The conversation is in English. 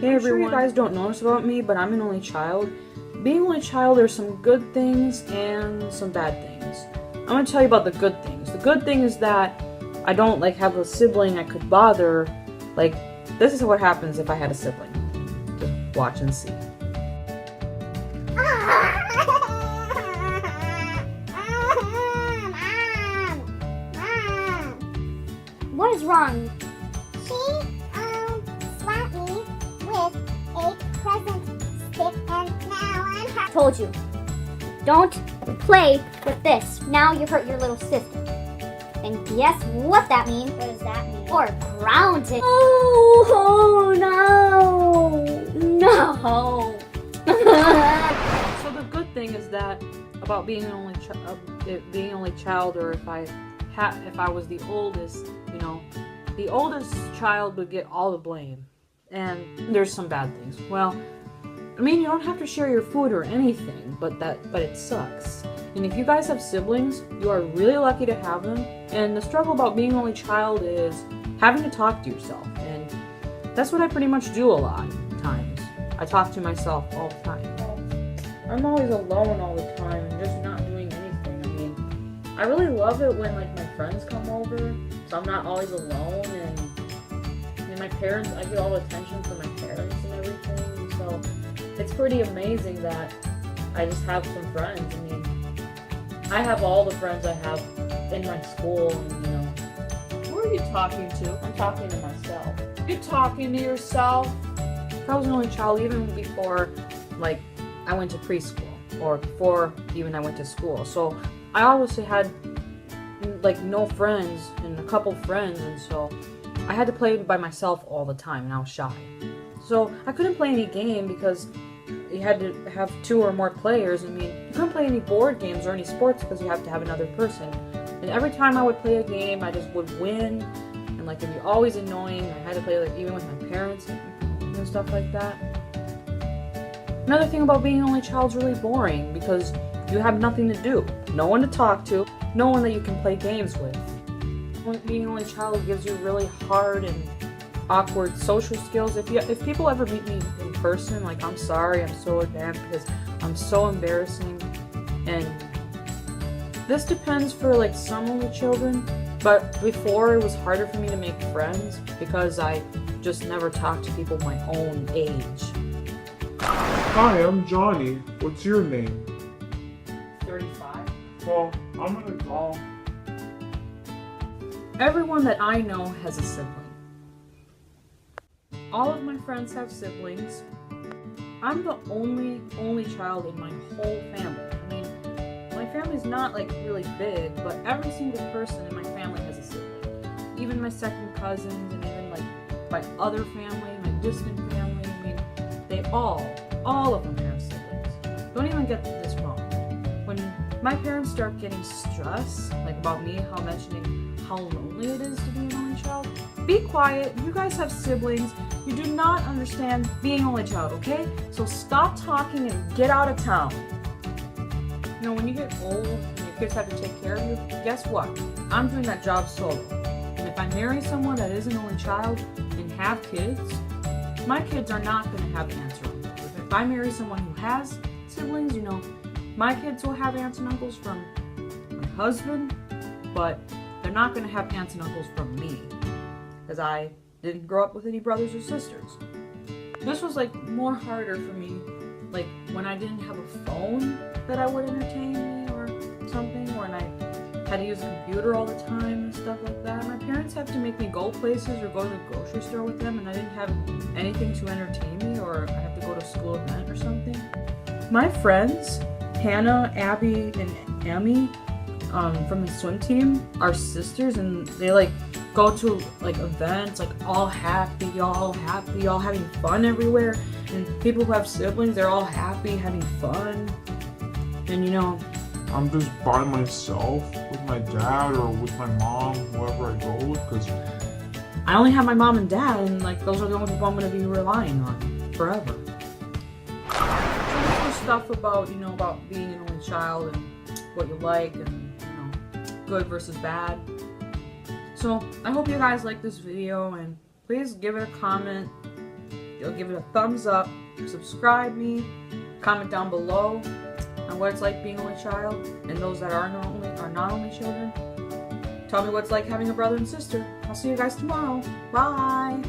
Hey everyone, you guys don't know this about me, but I'm an only child. Being an only child, there's some good things and some bad things. I'm gonna tell you about the good things. The good thing is that I don't have a sibling I could bother. This is what happens if I had a sibling. Just watch and see. What is wrong? She slapped me with a present stick and now I'm told you. Don't play with this. Now you hurt your little sister. And guess what that means? What does that mean? Or grounded. Oh no. No. So the good thing is that about being an only child, or if I was the oldest, the oldest child would get all the blame. And there's some bad things. Well, you don't have to share your food or anything, but it sucks. And if you guys have siblings, you are really lucky to have them. And the struggle about being an only child is having to talk to yourself. And that's what I pretty much do a lot of times. I talk to myself all the time. I'm always alone all the time and just not doing anything. I really love it when my friends come over, so I'm not always alone, and my parents, I get all the attention from my parents and everything, so it's pretty amazing that I just have some friends. I have all the friends I have in my school, and who are you talking to? I'm talking to myself. You're talking to yourself? I was an only child even before I went to preschool, or before even I went to school, so I always had no friends and a couple friends, and so I had to play by myself all the time, and I was shy. So I couldn't play any game because you had to have 2 or more players. You couldn't play any board games or any sports because you have to have another person. And every time I would play a game, I just would win, and it'd be always annoying. I had to play even with my parents and stuff like that. Another thing about being an only child is really boring because you have nothing to do, no one to talk to, no one that you can play games with. Being an only child gives you really hard and awkward social skills. If people ever meet me in person, I'm sorry, I'm so advanced because I'm so embarrassing. And this depends for some only children, but before it was harder for me to make friends because I just never talked to people my own age. Hi, I'm Johnny. What's your name? 35. Well, I'm gonna call. Everyone that I know has a sibling. All of my friends have siblings. I'm the only child in my whole family. My family's not really big, but every single person in my family has a sibling. Even my second cousins, and even my other family, my distant family. They all of them have siblings. Don't even get this wrong. When my parents start getting stressed, about me, mentioning how lonely it is to be an only child, be quiet. You guys have siblings. You do not understand being an only child, okay? So stop talking and get out of town. When you get old and your kids have to take care of you, guess what? I'm doing that job solo. And if I marry someone that is an only child and have kids, my kids are not going to have aunts or uncles. If I marry someone who has siblings, my kids will have aunts and uncles from my husband, but they're not going to have aunts and uncles from me because I didn't grow up with any brothers or sisters. This was more harder for me, when I didn't have a phone that I would entertain me or something, or when I had to use a computer all the time and stuff like that. My parents had to make me go places or go to the grocery store with them, and I didn't have anything to entertain me, or I have to go to a school event or something. My friends, Hannah, Abby, and Amy, from the swim team, are sisters, and they go to events, all happy, all having fun everywhere. And people who have siblings, they're all happy, having fun. And I'm just by myself with my dad or with my mom, whoever I go with, because I only have my mom and dad, and those are the only people I'm going to be relying on forever. So this was stuff about, about being an only child and what you like, and good versus bad. So I hope you guys like this video, and please give it a comment. you'll give it a thumbs up, subscribe me, comment down below on what it's like being only child, and those that are not only children. Tell me what it's like having a brother and sister. I'll see you guys tomorrow. Bye!